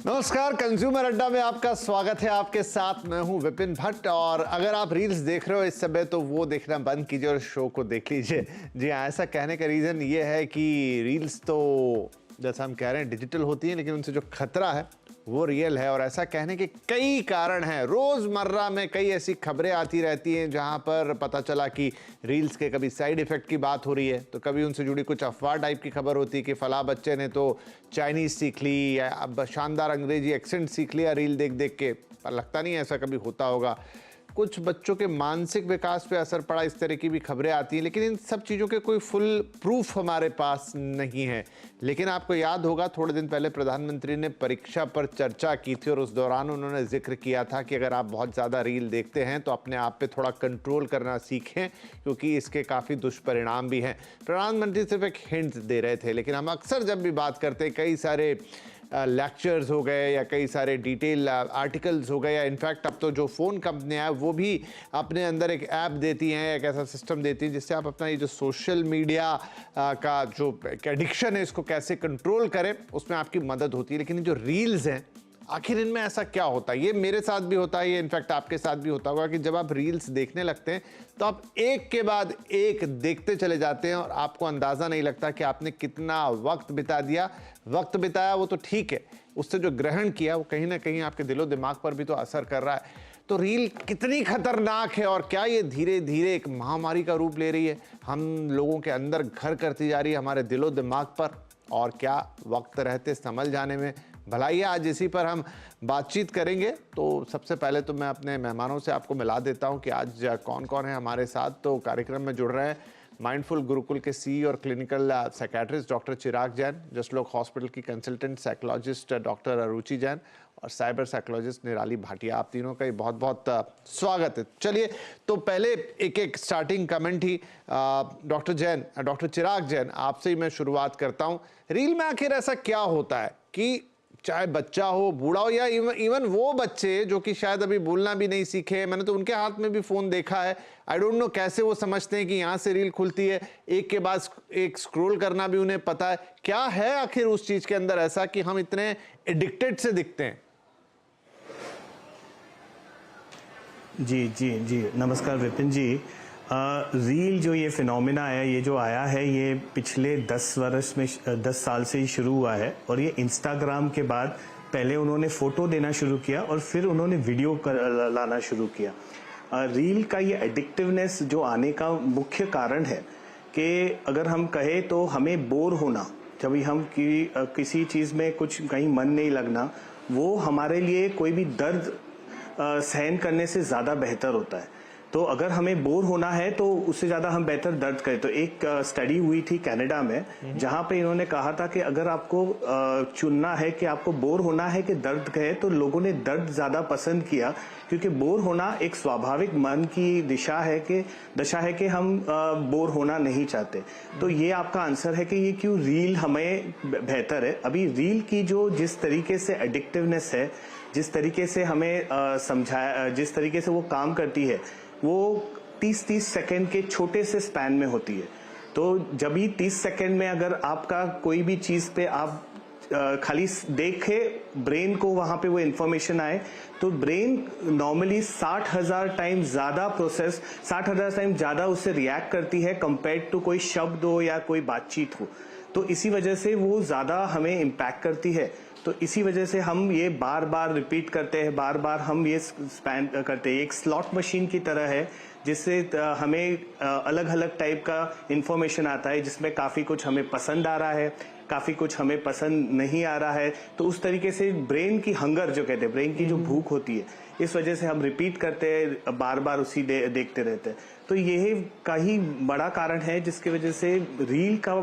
नमस्कार, कंज्यूमर अड्डा में आपका स्वागत है। आपके साथ मैं हूं विपिन भट्ट। और अगर आप रील्स देख रहे हो इस समय तो वो देखना बंद कीजिए और शो को देख लीजिए। जी हाँ, ऐसा कहने का रीज़न ये है कि रील्स तो जैसा हम कह रहे हैं डिजिटल होती है, लेकिन उनसे जो खतरा है वो रियल है। और ऐसा कहने के कई कारण हैं। रोज़मर्रा में कई ऐसी खबरें आती रहती हैं जहां पर पता चला कि रील्स के कभी साइड इफ़ेक्ट की बात हो रही है, तो कभी उनसे जुड़ी कुछ अफवाह टाइप की खबर होती है कि फ़लाँ बच्चे ने तो चाइनीज़ सीख ली या अब शानदार अंग्रेजी एक्सेंट सीख लिया रील देख देख के। पर लगता नहीं ऐसा कभी होता होगा। कुछ बच्चों के मानसिक विकास पे असर पड़ा, इस तरह की भी खबरें आती हैं, लेकिन इन सब चीज़ों के कोई फुल प्रूफ हमारे पास नहीं है। लेकिन आपको याद होगा थोड़े दिन पहले प्रधानमंत्री ने परीक्षा पर चर्चा की थी और उस दौरान उन्होंने जिक्र किया था कि अगर आप बहुत ज़्यादा रील देखते हैं तो अपने आप पे थोड़ा कंट्रोल करना सीखें, क्योंकि इसके काफ़ी दुष्परिणाम भी हैं। प्रधानमंत्री सिर्फ एक हिंट दे रहे थे, लेकिन हम अक्सर जब भी बात करते हैं कई सारे लेक्चर्स हो गए या कई सारे डिटेल आर्टिकल्स हो गए, या इनफैक्ट अब तो जो फ़ोन कंपनियां हैं वो भी अपने अंदर एक ऐप देती हैं, एक ऐसा सिस्टम देती हैं जिससे आप अपना ये जो सोशल मीडिया का जो एडिक्शन है इसको कैसे कंट्रोल करें, उसमें आपकी मदद होती है। लेकिन ये जो रील्स हैं, आखिर इनमें ऐसा क्या होता है? ये मेरे साथ भी होता है, ये इनफैक्ट आपके साथ भी होता होगा कि जब आप रील्स देखने लगते हैं तो आप एक के बाद एक देखते चले जाते हैं और आपको अंदाज़ा नहीं लगता कि आपने कितना वक्त बिता दिया। वक्त बिताया वो तो ठीक है, उससे जो ग्रहण किया वो कहीं ना कहीं आपके दिलो दिमाग पर भी तो असर कर रहा है। तो रील कितनी खतरनाक है और क्या ये धीरे धीरे एक महामारी का रूप ले रही है, हम लोगों के अंदर घर करती जा रही है हमारे दिलो दिमाग पर, और क्या वक्त रहते संभल जाने में? भलाई आज इसी पर हम बातचीत करेंगे। तो सबसे पहले तो मैं अपने मेहमानों से आपको मिला देता हूं कि आज कौन कौन है हमारे साथ। तो कार्यक्रम में जुड़ रहे हैं माइंडफुल गुरुकुल के सीई और क्लिनिकल साइकेट्रिस्ट डॉक्टर चिराग जैन, जसलोक हॉस्पिटल की कंसल्टेंट साइकोलॉजिस्ट डॉक्टर अरुचि जैन और साइबर साइकोलॉजिस्ट निराली भाटिया। आप तीनों का बहुत बहुत स्वागत है। चलिए, तो पहले एक एक स्टार्टिंग कमेंट ही डॉक्टर जैन, डॉक्टर चिराग जैन, आपसे ही मैं शुरुआत करता हूँ। रील में आखिर ऐसा क्या होता है कि चाहे बच्चा हो, बूढ़ा हो, या इवन वो बच्चे जो कि शायद अभी बोलना भी नहीं सीखे, मैंने तो उनके हाथ में भी फ़ोन देखा है। आई डोंट नो कैसे वो समझते हैं कि यहाँ से रील खुलती है, एक के बाद एक स्क्रॉल करना भी उन्हें पता है। क्या है आखिर उस चीज़ के अंदर ऐसा कि हम इतने एडिक्टेड से दिखते हैं? जी जी जी, नमस्कार विपिन जी। रील जो ये फिनोमिना है, ये जो आया है, ये पिछले 10 साल से ही शुरू हुआ है। और ये इंस्टाग्राम के बाद पहले उन्होंने फ़ोटो देना शुरू किया और फिर उन्होंने वीडियो लाना शुरू किया। रील का ये एडिक्टिवनेस जो आने का मुख्य कारण है कि अगर हम कहें तो हमें बोर होना, जब हम किसी चीज़ में कुछ कहीं मन नहीं लगना, वो हमारे लिए कोई भी दर्द सहन करने से ज़्यादा बेहतर होता है। तो अगर हमें बोर होना है तो उससे ज़्यादा हम बेहतर दर्द करें। तो एक स्टडी हुई थी कनाडा में, जहाँ पे इन्होंने कहा था कि अगर आपको चुनना है कि आपको बोर होना है कि दर्द कहे, तो लोगों ने दर्द ज़्यादा पसंद किया, क्योंकि बोर होना एक स्वाभाविक मन की दशा है कि हम बोर होना नहीं चाहते। तो ये आपका आंसर है कि ये क्यों रील हमें बेहतर है। अभी रील की जो जिस तरीके से एडिक्टिवनेस है, जिस तरीके से हमें समझाया, जिस तरीके से वो काम करती है, वो 30-30 सेकंड के छोटे से स्पैन में होती है। तो जब ही 30 सेकंड में अगर आपका कोई भी चीज़ पे आप खाली देखे, ब्रेन को वहाँ पे वो इन्फॉर्मेशन आए, तो ब्रेन नॉर्मली 60,000 टाइम ज़्यादा 60,000 टाइम ज़्यादा उससे रिएक्ट करती है कंपेयर्ड टू कोई शब्द हो या कोई बातचीत हो। तो इसी वजह से वो ज़्यादा हमें इम्पैक्ट करती है। तो इसी वजह से हम ये बार बार रिपीट करते हैं, बार बार हम ये स्पैन करते हैं। एक स्लॉट मशीन की तरह है, जिससे हमें अलग अलग टाइप का इंफॉर्मेशन आता है, जिसमें काफ़ी कुछ हमें पसंद आ रहा है, काफ़ी कुछ हमें पसंद नहीं आ रहा है। तो उस तरीके से ब्रेन की हंगर जो कहते हैं, ब्रेन की जो भूख होती है, इस वजह से हम रिपीट करते हैं, बार बार उसी देखते रहते हैं। तो यही का ही बड़ा कारण है जिसकी वजह से रील का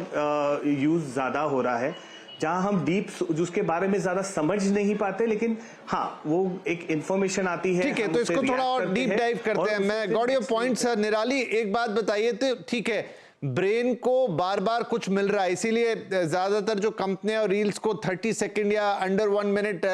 यूज़ ज़्यादा हो रहा है, जहां हम डीप उसके बारे में ज्यादा समझ नहीं पाते, लेकिन हाँ वो एक इंफॉर्मेशन आती है। ठीक है, तो इसको थोड़ा और डीप डाइव करते हैं। मैं गॉट योर पॉइंट सर। निराली, एक बात बताइए, तो ठीक है, ब्रेन को बार बार कुछ मिल रहा है, इसीलिए ज्यादातर जो कंपनियां रील्स को 30 सेकंड या अंडर 1 मिनट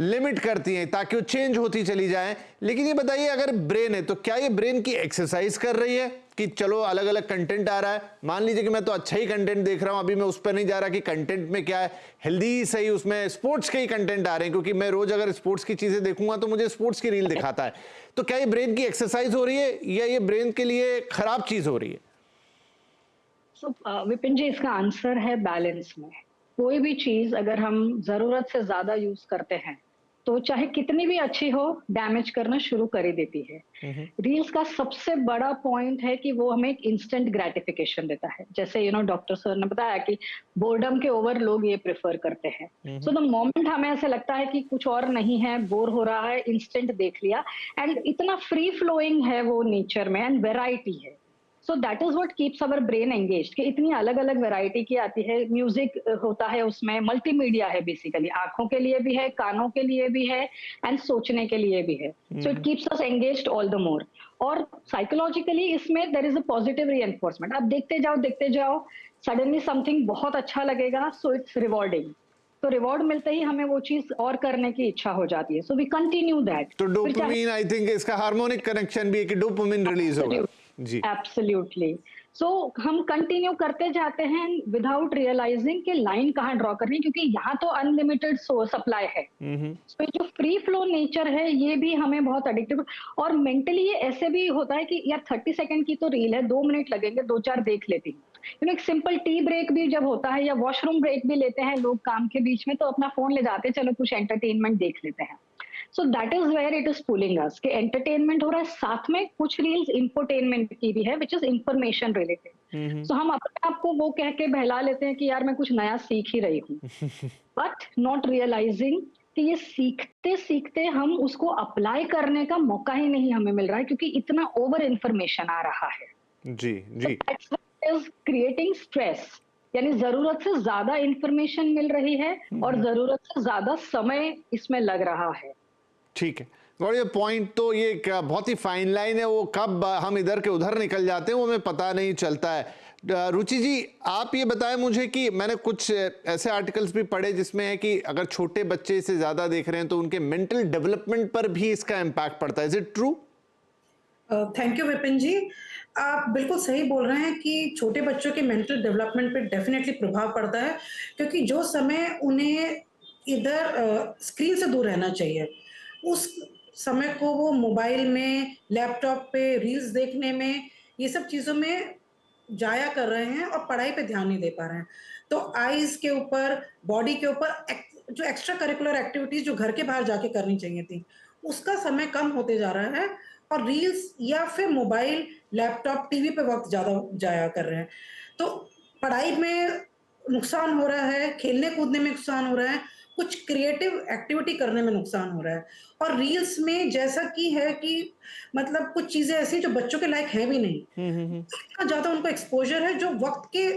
लिमिट करती हैं ताकि वो चेंज होती चली जाए। लेकिन ये बताइए, अगर ब्रेन है तो क्या ये ब्रेन की एक्सरसाइज कर रही है? कि चलो अलग अलग कंटेंट आ रहा है, मान लीजिए कि मैं तो अच्छा ही कंटेंट देख रहा हूं, अभी मैं उस पर नहीं जा रहा कि कंटेंट में क्या है, हेल्दी सही, उसमें स्पोर्ट्स के ही कंटेंट आ रहे हैं, क्योंकि मैं रोज अगर स्पोर्ट्स की चीजें देखूंगा तो मुझे स्पोर्ट्स की रील दिखाता है। तो क्या ये ब्रेन की एक्सरसाइज हो रही है या ये ब्रेन के लिए खराब चीज हो रही है? विपिन जी, इसका आंसर है बैलेंस में। कोई भी चीज अगर हम जरूरत से ज्यादा यूज करते हैं तो चाहे कितनी भी अच्छी हो, डैमेज करना शुरू कर ही देती है। रील्स का सबसे बड़ा पॉइंट है कि वो हमें एक इंस्टेंट ग्रेटिफिकेशन देता है। जैसे डॉक्टर सर ने बताया कि बोर्डम के ओवर लोग ये प्रेफर करते हैं। सो द मोमेंट हमें ऐसे लगता है कि कुछ और नहीं है, बोर हो रहा है, इंस्टेंट देख लिया। एंड इतना फ्री फ्लोइंग है वो नेचर में, एंड वेराइटी है। सो that is what keeps our brain engaged, कि इतनी अलग अलग वैरायटी की आती है। म्यूजिक होता है उसमें, मल्टीमीडिया है बेसिकली, आंखों के लिए भी है, कानों के लिए भी है, एंड सोचने के लिए भी है। So it keeps us engaged all the more. और साइकोलॉजिकली इसमें there is a positive reinforcement. आप देखते जाओ, सडनली समथिंग बहुत अच्छा लगेगा, सो इट्स रिवॉर्डिंग। तो रिवॉर्ड मिलते ही हमें वो चीज और करने की इच्छा हो जाती है। So we continue that. तो डोपामिन, आई थिंक इसका हार्मोनिक कनेक्शन भी है कि डोपामिन रिलीज होगा। जी, एब्सोल्युटली। सो हम कंटिन्यू करते जाते हैं विदाउट रियलाइजिंग कि लाइन कहाँ ड्रॉ करनी है, क्योंकि यहाँ तो अनलिमिटेड सप्लाई है। तो जो फ्री फ्लो नेचर है ये भी हमें बहुत एडिक्टिव। और मेंटली ये ऐसे भी होता है कि यार 30 सेकंड की तो रील है, 2 मिनट लगेंगे, 2-4 देख लेती हूँ। एक सिंपल टी ब्रेक भी जब होता है या वॉशरूम ब्रेक भी लेते हैं लोग काम के बीच में, तो अपना फोन ले जाते हैं, चलो कुछ एंटरटेनमेंट देख लेते हैं। So that is where it is pulling us, कि एंटरटेनमेंट हो रहा है, साथ में कुछ रील्स इंफोटेनमेंट की भी है, विच इज इंफॉर्मेशन रिलेटेड। सो हम अपने आप को वो कह के बहला लेते हैं कि यार मैं कुछ नया सीख ही रही हूँ, बट नॉट रियलाइजिंग कि ये सीखते सीखते हम उसको अप्लाई करने का मौका ही नहीं हमें मिल रहा है, क्योंकि इतना ओवर इंफॉर्मेशन आ रहा है। जी, जी। इज क्रिएटिंग स्ट्रेस, यानी जरूरत से ज्यादा इंफॉर्मेशन मिल रही है और जरूरत से ज्यादा समय इसमें लग रहा है। ठीक है, और ये पॉइंट तो ये बहुत ही फाइन लाइन है, वो कब हम इधर के उधर निकल जाते हैं वो हमें पता नहीं चलता है। रुचि जी, आप ये बताएं मुझे कि मैंने कुछ ऐसे आर्टिकल्स भी पढ़े जिसमें है कि अगर छोटे बच्चे इसे ज्यादा देख रहे हैं तो उनके मेंटल डेवलपमेंट पर भी इसका इम्पैक्ट पड़ता है। Is it true? Thank you Vipin ji. आप बिल्कुल सही बोल रहे हैं कि छोटे बच्चों के मेंटल डेवलपमेंट पे डेफिनेटली प्रभाव पड़ता है, क्योंकि जो समय उन्हें इधर स्क्रीन से दूर रहना चाहिए, उस समय को वो मोबाइल में, लैपटॉप पे रील्स देखने में, ये सब चीज़ों में जाया कर रहे हैं और पढ़ाई पे ध्यान नहीं दे पा रहे हैं। तो आईज़ के ऊपर, बॉडी के ऊपर जो एक्स्ट्रा करिकुलर एक्टिविटीज़ जो घर के बाहर जाके करनी चाहिए थी, उसका समय कम होते जा रहा है और रील्स या फिर मोबाइल, लैपटॉप, टीवी पे वक़्त ज़्यादा जाया कर रहे हैं। तो पढ़ाई में नुकसान हो रहा है, खेलने-कूदने में नुकसान हो रहा है, कुछ क्रिएटिव एक्टिविटी करने में नुकसान हो रहा है। और रील्स में जैसा कि है कि मतलब कुछ चीज़ें ऐसी जो बच्चों के लायक है भी नहीं। इतना ज़्यादा उनको एक्सपोज़र है जो वक़्त के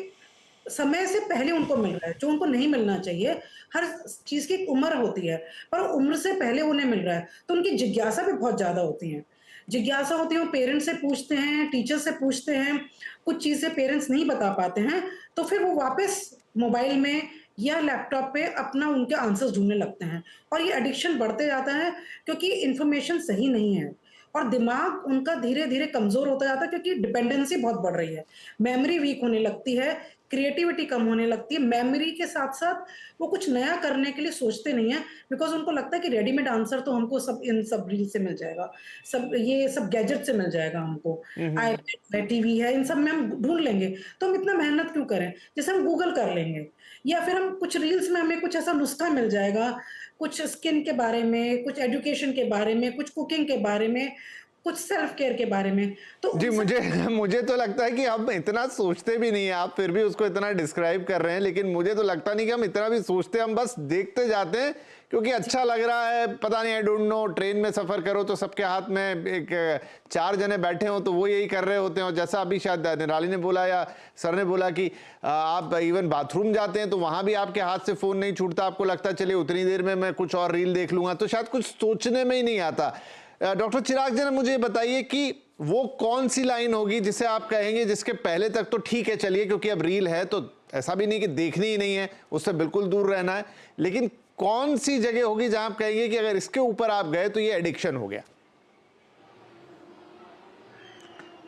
समय से पहले उनको मिल रहा है, जो उनको नहीं मिलना चाहिए। हर चीज़ की एक उम्र होती है, पर उम्र से पहले उन्हें मिल रहा है, तो उनकी जिज्ञासा भी बहुत ज़्यादा होती है। जिज्ञासा होती है, वो पेरेंट्स से पूछते हैं, टीचर से पूछते हैं, कुछ चीज़ें पेरेंट्स नहीं बता पाते हैं, तो फिर वो वापस मोबाइल में या लैपटॉप पे अपना उनके आंसर्स ढूँढने लगते हैं और ये एडिक्शन बढ़ते जाता है, क्योंकि इन्फॉर्मेशन सही नहीं है और दिमाग उनका धीरे-धीरे कमज़ोर होता जाता है, क्योंकि डिपेंडेंसी बहुत बढ़ रही है। मेमोरी वीक होने लगती है, क्रिएटिविटी कम होने लगती है। मेमोरी के साथ-साथ वो कुछ नया करने के लिए सोचते नहीं हैं, बिकॉज़ उनको लगता है कि रेडीमेड आंसर तो हमको सब इन सब रील से मिल जाएगा, ये सब गैजेट से मिल जाएगा हमको। आईपैड है, टीवी है, इन सब में हम ढूँढ लेंगे, तो हम इतना मेहनत क्यों करें? जैसे हम गूगल कर लेंगे या फिर हम कुछ रील्स में हमें कुछ ऐसा नुस्खा मिल जाएगा, कुछ स्किन के बारे में, कुछ एजुकेशन के बारे में, कुछ कुकिंग के बारे में, कुछ सेल्फ केयर के बारे में। तो जी, मुझे मुझे तो लगता है कि हम इतना सोचते भी नहीं है, आप फिर भी उसको इतना डिस्क्राइब कर रहे हैं, लेकिन मुझे तो लगता नहीं कि हम इतना भी सोचते, हम बस देखते जाते हैं क्योंकि अच्छा लग रहा है। पता नहीं, आई डोंट नो, ट्रेन में सफर करो तो सबके हाथ में एक 4 जने बैठे हो तो वो यही कर रहे होते हैं। और जैसा अभी शायद निराली ने बोला या सर ने बोला कि आप इवन बाथरूम जाते हैं तो वहां भी आपके हाथ से फोन नहीं छूटता, आपको लगता है चलिए उतनी देर में मैं कुछ और रील देख लूंगा, तो शायद कुछ सोचने में ही नहीं आता। डॉक्टर चिराग जी, मुझे बताइए कि वो कौन सी लाइन होगी जिसे आप कहेंगे जिसके पहले तक तो ठीक है, चलिए क्योंकि अब रील है तो ऐसा भी नहीं कि देखनी ही नहीं है, उससे बिल्कुल दूर रहना है, लेकिन कौन सी जगह होगी जहां आप कहेंगे कि अगर इसके ऊपर आप गए तो ये एडिक्शन हो गया?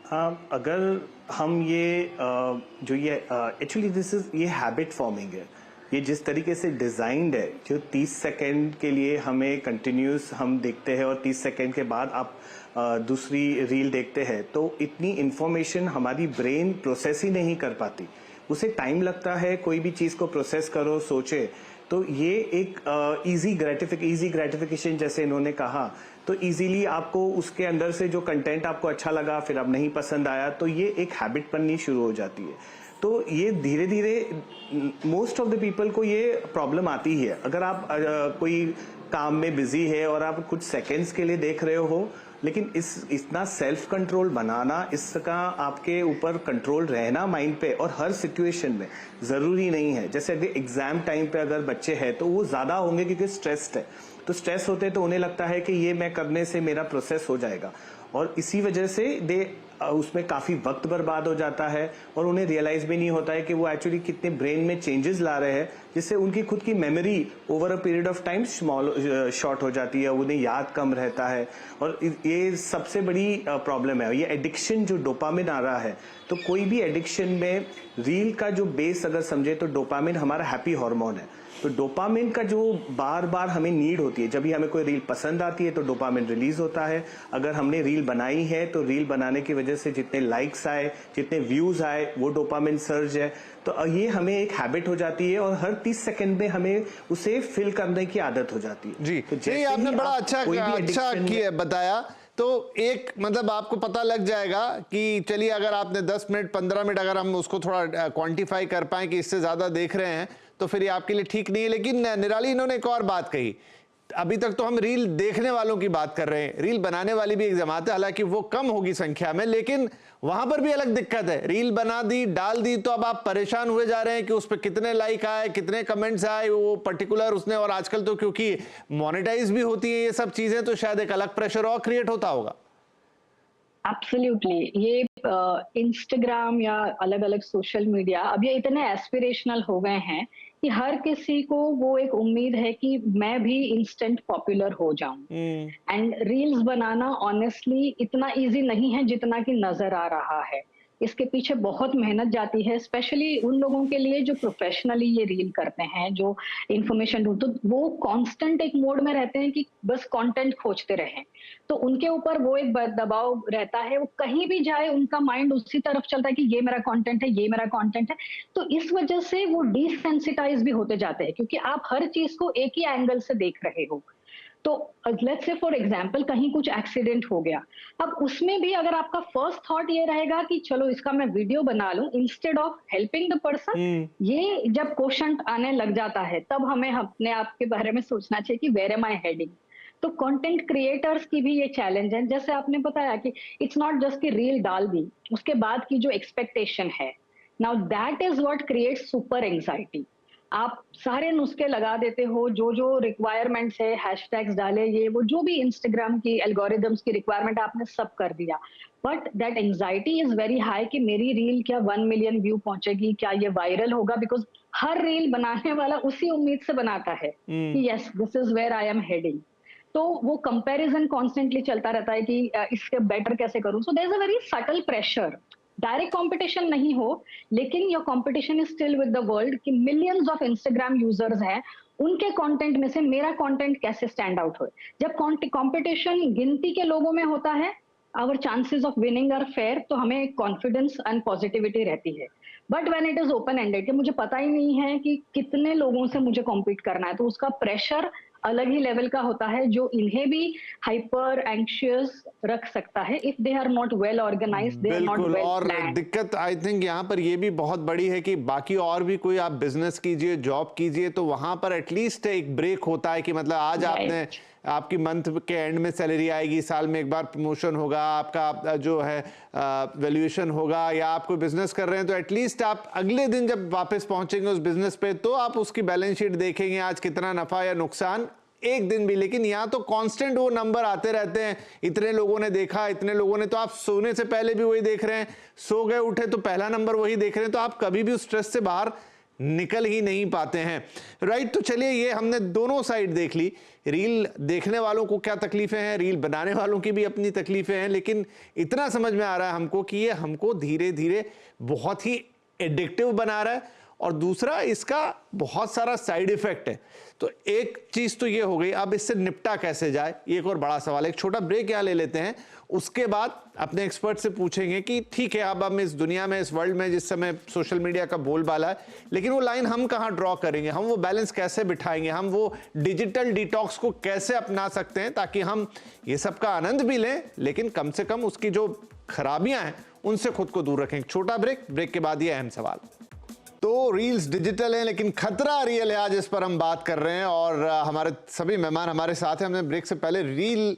अगर हम ये जो ये एक्चुअली दिस इज ये हैबिट फॉर्मिंग है। ये जिस तरीके से डिजाइंड है, जो 30 सेकंड के लिए हमें कंटिन्यूस हम देखते हैं और 30 सेकंड के बाद आप दूसरी रील देखते हैं, तो इतनी इंफॉर्मेशन हमारी ब्रेन प्रोसेस ही नहीं कर पाती। उसे टाइम लगता है कोई भी चीज को प्रोसेस करो, सोचे। तो ये एक इजी ग्रेटिफिकेशन जैसे इन्होंने कहा, तो इजीली आपको उसके अंदर से जो कंटेंट आपको अच्छा लगा, फिर अब नहीं पसंद आया, तो ये एक हैबिट बननी शुरू हो जाती है। तो ये धीरे धीरे मोस्ट ऑफ द पीपल को ये प्रॉब्लम आती ही है। अगर आप कोई काम में बिजी है और आप कुछ सेकंड्स के लिए देख रहे हो, लेकिन इतना सेल्फ कंट्रोल बनाना, इसका आपके ऊपर कंट्रोल रहना माइंड पे और हर सिचुएशन में जरूरी नहीं है। जैसे अगर एग्जाम टाइम पे अगर बच्चे हैं तो वो ज्यादा होंगे क्योंकि स्ट्रेस्ड है, तो स्ट्रेस होते तो उन्हें लगता है कि ये मैं करने से मेरा प्रोसेस हो जाएगा, और इसी वजह से उसमें काफी वक्त बर्बाद हो जाता है और उन्हें रियलाइज भी नहीं होता है कि वो एक्चुअली कितने ब्रेन में चेंजेस ला रहे हैं, जिससे उनकी खुद की memory over a period of time short हो जाती है, उन्हें याद कम रहता है। और ये सबसे बड़ी प्रॉब्लम है, ये एडिक्शन जो डोपामिन आ रहा है। तो कोई भी एडिक्शन में रील का जो बेस अगर समझे तो डोपामिन हमारा हैप्पी हार्मोन है। तो डोपामिन का जो बार बार हमें नीड होती है, जब भी हमें कोई रील पसंद आती है तो डोपामिन रिलीज होता है। अगर हमने रील बनाई है तो रील बनाने की वजह से जितने लाइक्स आए, जितने व्यूज आए, वो डोपामिन सर्ज है। तो ये हमें एक हैबिट हो जाती है और हर 30 सेकंड में हमें उसे फिल करने की आदत हो जाती है। जी, तो ये आपने बड़ा अच्छा किया बताया। तो एक मतलब आपको पता लग जाएगा कि चलिए अगर आपने 10 मिनट 15 मिनट अगर हम उसको थोड़ा क्वांटिफाई कर पाए कि इससे ज्यादा देख रहे हैं तो फिर ये आपके लिए ठीक नहीं है। लेकिन निराली इन्होंने एक और बात कही, अभी तक तो हम रील देखने वालों की बात कर रहे हैं, रील बनाने वाली भी एक जमात है, हालांकि वो कम होगी संख्या में, लेकिन वहां पर भी अलग दिक्कत है। रील बना दी, डाल दी, तो अब आप परेशान हुए जा रहे हैं कि उस पर कितने लाइक आए, कितने कमेंट्स आए, वो पर्टिकुलर उसने। और आजकल तो क्योंकि मोनेटाइज भी होती है ये सब चीजें, तो शायद एक अलग प्रेशर और क्रिएट होता होगा। एब्सोल्युटली, ये इंस्टाग्राम या अलग अलग सोशल मीडिया अब ये इतने एस्पिरेशनल हो गए हैं कि हर किसी को वो एक उम्मीद है कि मैं भी इंस्टेंट पॉपुलर हो जाऊं। एंड रील्स बनाना ऑनेस्टली इतना इजी नहीं है जितना कि नजर आ रहा है। इसके पीछे बहुत मेहनत जाती है, स्पेशली उन लोगों के लिए जो प्रोफेशनली ये रील करते हैं, जो इन्फॉर्मेशन ढूंढते, तो वो कांस्टेंट एक मोड में रहते हैं कि बस कंटेंट खोजते रहें। तो उनके ऊपर वो एक दबाव रहता है, वो कहीं भी जाए उनका माइंड उसी तरफ चलता है कि ये मेरा कंटेंट है, ये मेरा कंटेंट है। तो इस वजह से वो डिसेंसिटाइज भी होते जाते हैं, क्योंकि आप हर चीज को एक ही एंगल से देख रहे हो। तो लेट्स से फॉर एग्जांपल कहीं कुछ एक्सीडेंट हो गया, अब उसमें भी अगर आपका फर्स्ट थॉट ये रहेगा कि चलो इसका मैं वीडियो बना लूं instead of helping the person, ये जब क्वेश्चन आने लग जाता है तब हमें अपने आप के बारे में सोचना चाहिए कि वेयर एम आई हेडिंग। तो कंटेंट क्रिएटर्स की भी ये चैलेंज है, जैसे आपने बताया कि इट्स नॉट जस्ट कि रील डाल दी, उसके बाद की जो एक्सपेक्टेशन है, now that is what creates super anxiety. आप सारे नुस्खे लगा देते हो, जो जो रिक्वायरमेंट्स है, हैशटैग्स डाले, ये वो जो भी इंस्टाग्राम की एल्गोरिदम्स की रिक्वायरमेंट आपने सब कर दिया, but that anxiety is very high कि मेरी रील क्या 1 मिलियन व्यू पहुंचेगी, क्या ये वायरल होगा, बिकॉज हर रील बनाने वाला उसी उम्मीद से बनाता है कि yes this is where I am heading. तो वो कंपैरिजन कॉन्स्टेंटली चलता रहता है कि इसके बेटर कैसे करूं। So there is a very subtle pressure. Direct competition नहीं हो, लेकिन your competition is still with the world कि मिलियंस ऑफ इंस्टाग्राम यूजर्स हैं, उनके कंटेंट में से मेरा कंटेंट कैसे स्टैंड आउट हो। जब कंपटीशन गिनती के लोगों में होता है, our chances of winning are fair, तो हमें कॉन्फिडेंस एंड पॉजिटिविटी रहती है। But when it is open ended कि मुझे पता ही नहीं है कि कितने लोगों से मुझे कॉम्पीट करना है, तो उसका प्रेशर अलग ही लेवल का होता है, जो इन्हें भी हाइपर एंग्शियस रख सकता है if they are not well organised, they are not well planned. और दिक्कत आई थिंक यहाँ पर ये भी बहुत बड़ी है कि बाकी और भी कोई आप बिजनेस कीजिए, जॉब कीजिए, तो वहां पर एटलीस्ट एक ब्रेक होता है कि मतलब आज आपने आपकी मंथ के एंड में सैलरी आएगी, साल में एक बार प्रमोशन होगा, आपका जो है वैल्यूएशन होगा, या आप कोई बिजनेस कर रहे हैं तो एटलीस्ट आप अगले दिन जब वापस पहुंचेंगे उस बिजनेस पे तो आप उसकी बैलेंस शीट देखेंगे, आज कितना नफा या नुकसान एक दिन भी। लेकिन यहाँ तो कांस्टेंट वो नंबर आते रहते हैं, इतने लोगों ने देखा, इतने लोगों ने, तो आप सोने से पहले भी वही देख रहे हैं, सो गए उठे तो पहला नंबर वही देख रहे हैं, तो आप कभी भी उस स्ट्रेस से बाहर निकल ही नहीं पाते हैं। राइट, तो चलिए ये हमने दोनों साइड देख ली। रील देखने वालों को क्या तकलीफें हैं, रील बनाने वालों की भी अपनी तकलीफें हैं, लेकिन इतना समझ में आ रहा है हमको कि ये हमको धीरे धीरे बहुत ही एडिक्टिव बना रहा है, और दूसरा इसका बहुत सारा साइड इफेक्ट है। तो एक चीज तो ये हो गई, अब इससे निपटा कैसे जाए, ये एक और बड़ा सवाल है। एक छोटा ब्रेक यहाँ ले लेते हैं, उसके बाद अपने एक्सपर्ट से पूछेंगे कि ठीक है, अब हम इस दुनिया में, इस वर्ल्ड में जिस समय सोशल मीडिया का बोलबाला है, लेकिन वो लाइन हम कहाँ ड्रॉ करेंगे, हम वो बैलेंस कैसे बिठाएंगे, हम वो डिजिटल डिटॉक्स को कैसे अपना सकते हैं ताकि हम ये सब का आनंद भी लें, लेकिन कम से कम उसकी जो खराबियां हैं उनसे खुद को दूर रखें। छोटा ब्रेक, ब्रेक के बाद ये अहम सवाल। तो रील्स डिजिटल हैं लेकिन खतरा रियल है, आज इस पर हम बात कर रहे हैं, और हमारे सभी मेहमान हमारे साथ हैं। हमने ब्रेक से पहले रील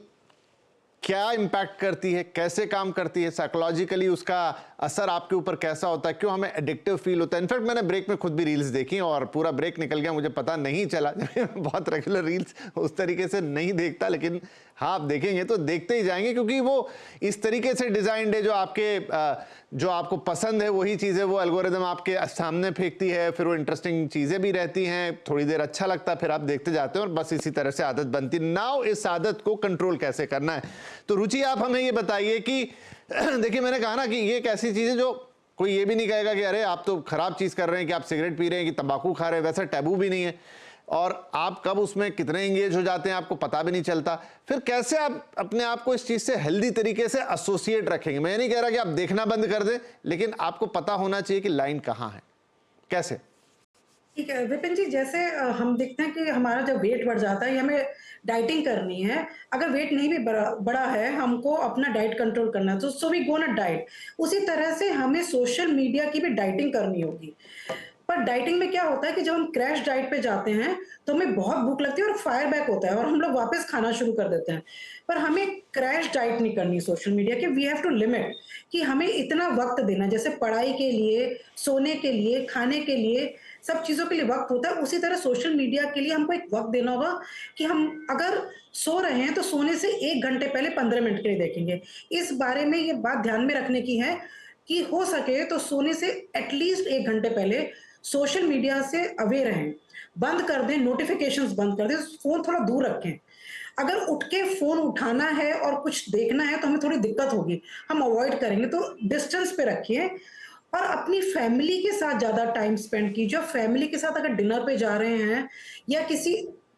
क्या इंपैक्ट करती है, कैसे काम करती है, साइकोलॉजिकली उसका असर आपके ऊपर कैसा होता है, क्यों हमें एडिक्टिव फील होता है। इनफैक्ट मैंने ब्रेक में खुद भी रील्स देखी और पूरा ब्रेक निकल गया, मुझे पता नहीं चला। बहुत रेगुलर रील्स उस तरीके से नहीं देखता, लेकिन हाँ आप देखेंगे तो देखते ही जाएंगे, क्योंकि वो इस तरीके से डिजाइंड है, जो आपको पसंद है वही चीजें वो एल्गोरिदम आपके सामने फेंकती है, फिर वो इंटरेस्टिंग चीजें भी रहती हैं, थोड़ी देर अच्छा लगता है, फिर आप देखते जाते हैं और बस इसी तरह से आदत बनती। नाउ इस आदत को कंट्रोल कैसे करना है, तो रुचि आप हमें ये बताइए कि देखिए मैंने कहा ना कि ये एक ऐसी चीज है जो कोई ये भी नहीं कहेगा कि अरे आप तो खराब चीज कर रहे हैं, कि आप सिगरेट पी रहे हैं, कि तंबाकू खा रहे हैं, वैसा टैबू भी नहीं है, और आप कब उसमें कितने एंगेज हो जाते हैं आपको पता भी नहीं चलता। फिर कैसे आप अपने आप को इस चीज से हेल्दी तरीके से एसोसिएट रखेंगे। मैं नहीं कह रहा कि आप देखना बंद कर दें, लेकिन आपको पता होना चाहिए कि लाइन कहाँ है, कैसे। ठीक है विपिन जी, जैसे हम देखते हैं कि हमारा जब वेट बढ़ जाता है या हमें डाइटिंग करनी है, अगर वेट नहीं भी बड़ा है, हमको अपना डाइट कंट्रोल करना है, तो so we go on a diet. उसी तरह से हमें सोशल मीडिया की भी डाइटिंग करनी होगी। पर डाइटिंग में क्या होता है कि जब हम क्रैश डाइट पे जाते हैं तो हमें बहुत भूख लगती है और फायर बैक होता है और हम लोग वापस खाना शुरू कर देते हैं। पर हमें क्रैश डाइट नहीं करनी सोशल मीडिया की। वी हैव टू लिमिट कि हमें इतना वक्त देना, जैसे पढ़ाई के लिए, सोने के लिए, खाने के लिए, सब चीजों के लिए वक्त होता है, उसी तरह सोशल मीडिया के लिए हमको एक वक्त देना होगा कि हम अगर सो रहे हैं तो सोने से 1 घंटे पहले 15 मिनट के लिए देखेंगे। इस बारे में ये बात ध्यान में रखने की है कि हो सके तो सोने से एटलीस्ट 1 घंटे पहले सोशल मीडिया से अवे रहें, बंद कर दें, नोटिफिकेशंस बंद कर दें, फोन थोड़ा दूर रखें। अगर उठ के फोन उठाना है और कुछ देखना है तो हमें थोड़ी दिक्कत होगी, हम अवॉइड करेंगे, तो डिस्टेंस पे रखिए और अपनी फैमिली के साथ ज्यादा टाइम स्पेंड कीजिए। फैमिली के साथ अगर डिनर पे जा रहे हैं या किसी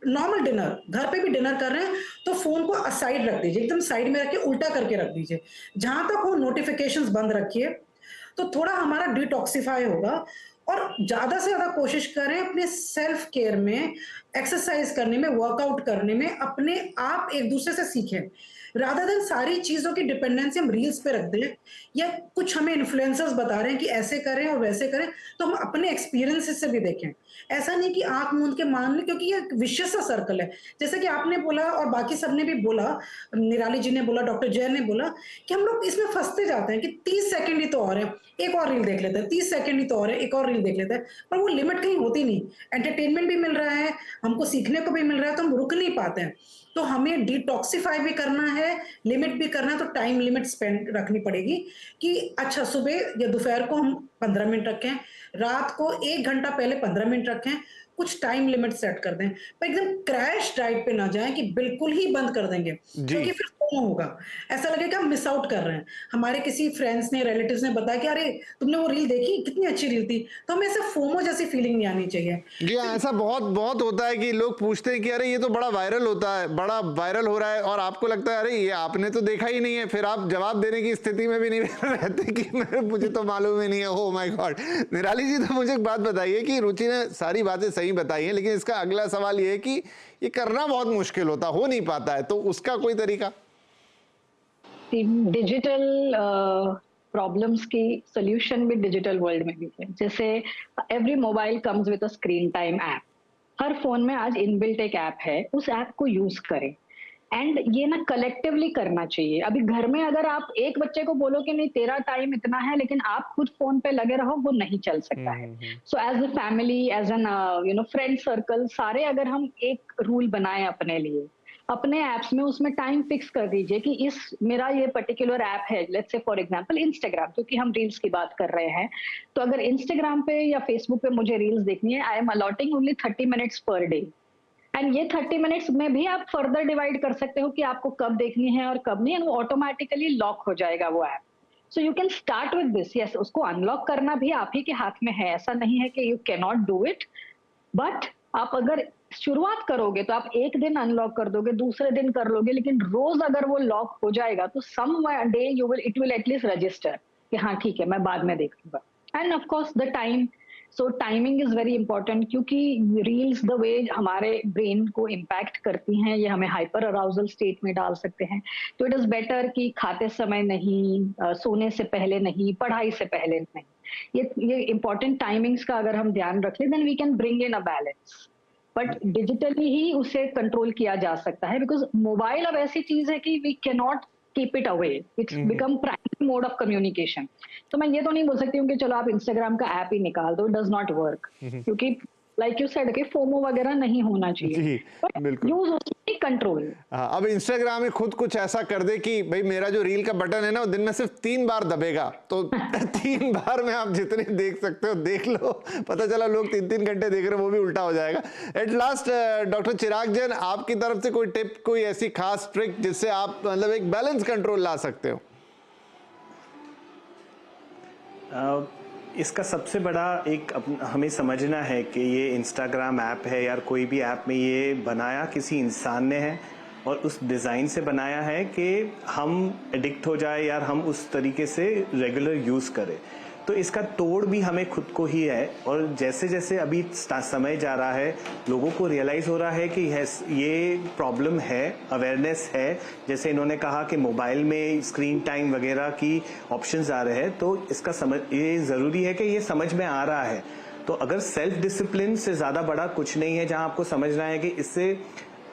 नॉर्मल डिनर, घर पे भी डिनर कर रहे हैं, तो फोन को असाइड रख दीजिए, एकदम साइड में रख के उल्टा करके रख दीजिए। जहां तक हो नोटिफिकेशंस बंद रखिए, तो थोड़ा हमारा डिटॉक्सिफाई होगा। और ज्यादा से ज्यादा कोशिश करें अपने सेल्फ केयर में, एक्सरसाइज करने में, वर्कआउट करने में, अपने आप एक दूसरे से सीखें, रादर देन सारी चीजों की डिपेंडेंसी हम रील्स पे रख दें या कुछ हमें इन्फ्लुएंसर्स बता रहे हैं कि ऐसे करें और वैसे करें, तो हम अपने एक्सपीरियंसेस से भी देखें। ऐसा नहीं कि आंख मूंद के मान लें, क्योंकि ये एक विशियस सा सर्कल है। जैसे कि आपने बोला और बाकी सबने भी बोला, निराली जी ने बोला, डॉक्टर जैन ने बोला, कि हम लोग इसमें फंसते जाते हैं कि 30 सेकंड ही तो और है, एक और रील देख लेते हैं, 30 सेकंड ही तो और है, एक और रील देख लेते हैं, पर वो लिमिट कहीं होती नहीं। एंटरटेनमेंट भी मिल रहा है, हमको सीखने को भी मिल रहा है, तो हम रुक नहीं पाते हैं। तो हमें डिटॉक्सिफाई भी करना है, लिमिट भी करना है, तो टाइम लिमिट स्पेंड रखनी पड़ेगी कि अच्छा सुबह या दोपहर को हम 15 मिनट रखें, रात को 1 घंटा पहले 15 मिनट रखें, कुछ टाइम लिमिट सेट कर दें, पर एकदम क्रैश डाइट पे ना जाएं कि बिल्कुल ही बंद कर देंगे, क्योंकि फिर फोमो होगा, ऐसा लगेगा हम मिस आउट कर रहे हैं। हमारे किसी फ्रेंड्स ने, रिलेटिव्स ने बताया कि अरे तुमने वो रील देखी, कितनी अच्छी रील थी, तो हमें ऐसा फोमो जैसी फीलिंग नहीं आनी चाहिए। जी हाँ, ऐसा बहुत बहुत होता है कि लोग पूछते हैं कि अरे ये तो बड़ा वायरल होता है, बड़ा वायरल हो रहा है, और आपको लगता है अरे ये आपने तो देखा ही नहीं है, फिर आप जवाब देने की स्थिति में भी नहीं रहते कि मुझे तो मालूम ही नहीं है। Oh my God. निराली जी, तो मुझे एक बात बताइए कि रुचि ने सारी बातें सही बताई हैं, लेकिन इसका अगला सवाल ये है कि ये करना बहुत मुश्किल होता, हो नहीं पाता है, तो उसका कोई तरीका? डिजिटल प्रॉब्लम्स की सोल्यूशन भी डिजिटल वर्ल्ड में भी है। जैसे every mobile comes with a screen time app, her phone में आज इनबिल्ट एक ऐप है, उस ऐप को यूज करें। एंड ये ना कलेक्टिवली करना चाहिए। अभी घर में अगर आप एक बच्चे को बोलो कि नहीं तेरा टाइम इतना है, लेकिन आप खुद फोन पे लगे रहो, वो नहीं चल सकता है। So as a family, as an friend circle, सारे अगर हम एक रूल बनाएं अपने लिए, अपने ऐप्स में उसमें टाइम फिक्स कर दीजिए कि इस मेरा ये पर्टिकुलर ऐप है, let's say for example Instagram, क्योंकि हम रील्स की बात कर रहे हैं। तो अगर इंस्टाग्राम पे या फेसबुक पे मुझे रील्स देखनी है, I am allotting only 30 minutes per day. And ये 30 मिनट्स में भी आप फर्दर डिवाइड कर सकते हो कि आपको कब देखनी है और कब नहीं, एंड वो ऑटोमेटिकली लॉक हो जाएगा वो app. So you can start with this. Yes, उसको अनलॉक करना भी आप ही के हाथ में है, ऐसा नहीं है कि you can not do it, but आप अगर शुरुआत करोगे तो आप एक दिन अनलॉक कर दोगे, दूसरे दिन कर लोगे, लेकिन रोज अगर वो लॉक हो जाएगा तो some day it will at least register कि हाँ ठीक है मैं बाद में देख लूंगा। End of course the time, so timing is very important, क्योंकि रील्स द वे हमारे ब्रेन को इम्पैक्ट करती हैं, ये हमें हाइपर अराउजल स्टेट में डाल सकते हैं। तो इट इज बेटर कि खाते समय नहीं, सोने से पहले नहीं, पढ़ाई से पहले नहीं। ये इंपॉर्टेंट टाइमिंग्स का अगर हम ध्यान रख लें, then we can bring in a balance. But digitally ही उसे कंट्रोल किया जा सकता है, बिकॉज मोबाइल अब ऐसी चीज है कि we can not keep it away, it's become primary mode of communication. तो मैं ये तो नहीं बोल सकती हूँ कि चलो आप इंस्टाग्राम का ऐप ही निकाल दो, डज नॉट वर्क, क्योंकि लाइक यू सेड कि फोमो वगैरह नहीं होना चाहिए, बिल्कुल यूज उसकी कंट्रोल। हाँ, अब इंस्टाग्राम में खुद कुछ ऐसा कर दे कि भाई मेरा जो रील का बटन है ना वो दिन में सिर्फ 3 बार दबेगा, तो 3 बार में आप जितने देख सकते हो देख लो। पता चला लोग 3-3 घंटे देख रहे हैं, वो भी उल्टा हो जाएगा। एट लास्ट डॉक्टर चिराग जैन, आपकी तरफ से कोई टिप, कोई ऐसी खास ट्रिक जिससे आप मतलब एक बैलेंस कंट्रोल ला सकते हो? इसका सबसे बड़ा एक हमें समझना है कि ये इंस्टाग्राम ऐप है या कोई भी ऐप में ये बनाया किसी इंसान ने है और उस डिज़ाइन से बनाया है कि हम एडिक्ट हो जाए या हम उस तरीके से रेगुलर यूज़ करें। तो इसका तोड़ भी हमें खुद को ही है, और जैसे जैसे अभी समय जा रहा है लोगों को रियलाइज़ हो रहा है कि ये प्रॉब्लम है, अवेयरनेस है। जैसे इन्होंने कहा कि मोबाइल में स्क्रीन टाइम वगैरह की ऑप्शंस आ रहे हैं, तो इसका ये ज़रूरी है कि ये समझ में आ रहा है। तो अगर सेल्फ डिसिप्लिन से ज़्यादा बड़ा कुछ नहीं है, जहां आपको समझना है कि इससे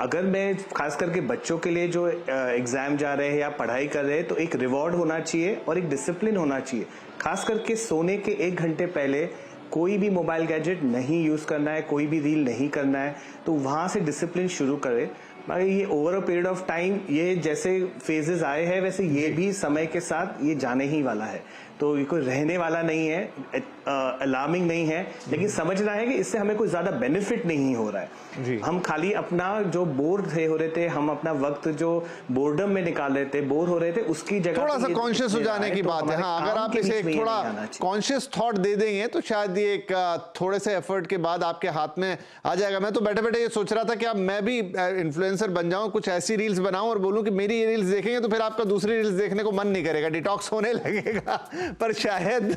अगर मैं खास करके बच्चों के लिए जो एग्जाम जा रहे हैं या पढ़ाई कर रहे हैं, तो एक रिवॉर्ड होना चाहिए और एक डिसिप्लिन होना चाहिए। खास करके सोने के 1 घंटे पहले कोई भी मोबाइल गैजेट नहीं यूज करना है, कोई भी रील नहीं करना है, तो वहां से डिसिप्लिन शुरू करें। मगर ये over a period of time, ये जैसे फेजेस आए हैं वैसे ये भी समय के साथ ये जाने ही वाला है, तो ये कोई रहने वाला नहीं है, अलार्मिंग नहीं है, लेकिन समझना है कि इससे हमें कोई ज्यादा बेनिफिट नहीं हो रहा है। हम खाली अपना जो बोर हो रहे थे, हम अपना वक्त जो बोर्डम में निकाल रहे थे, बोर हो रहे थे, उसकी जगह थोड़ा सा कॉन्शियस हो जाने की बात है। हाँ, अगर आप इसे एक थोड़ा कॉन्शियस थॉट दे देंगे तो शायद ये एक थोड़े से एफर्ट के बाद आपके हाथ में आ जाएगा। मैं तो बैठे बैठे ये सोच रहा था कि अब मैं भी इन्फ्लुएंसर बन जाऊं, कुछ ऐसी रील्स बनाऊं और बोलूं कि मेरी ये रील्स देखेंगे तो फिर आपका दूसरी रील्स देखने को मन नहीं करेगा, डिटॉक्स होने लगेगा। पर शायद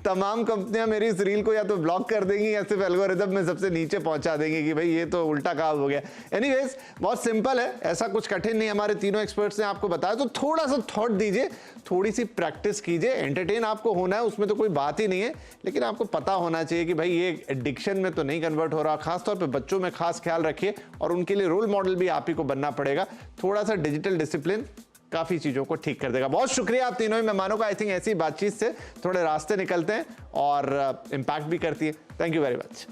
तमाम कंपनियां मेरी इस रील को या तो ब्लॉक कर देंगी या सिर्फ एल्गोरिथम में सबसे नीचे पहुंचा देंगी कि भाई ये तो उल्टा काम हो गया। एनीवेज, बहुत सिंपल है, ऐसा कुछ कठिन नहीं। हमारे तीनों एक्सपर्ट्स ने आपको बताया, तो थोड़ा सा थॉट दीजिए, थोड़ी सी प्रैक्टिस कीजिए। एंटरटेन आपको होना है, उसमें तो कोई बात ही नहीं है, लेकिन आपको पता होना चाहिए कि भाई ये एडिक्शन में तो नहीं कन्वर्ट हो रहा। खासतौर पे बच्चों में खास ख्याल रखिए, और उनके लिए रोल मॉडल भी आप ही को बनना पड़ेगा। थोड़ा सा डिजिटल डिसिप्लिन काफी चीजों को ठीक कर देगा। बहुत शुक्रिया आप तीनों ही मेहमानों का। आई थिंक ऐसी बातचीत से थोड़े रास्ते निकलते हैं और इंपैक्ट भी करती है। Thank you very much.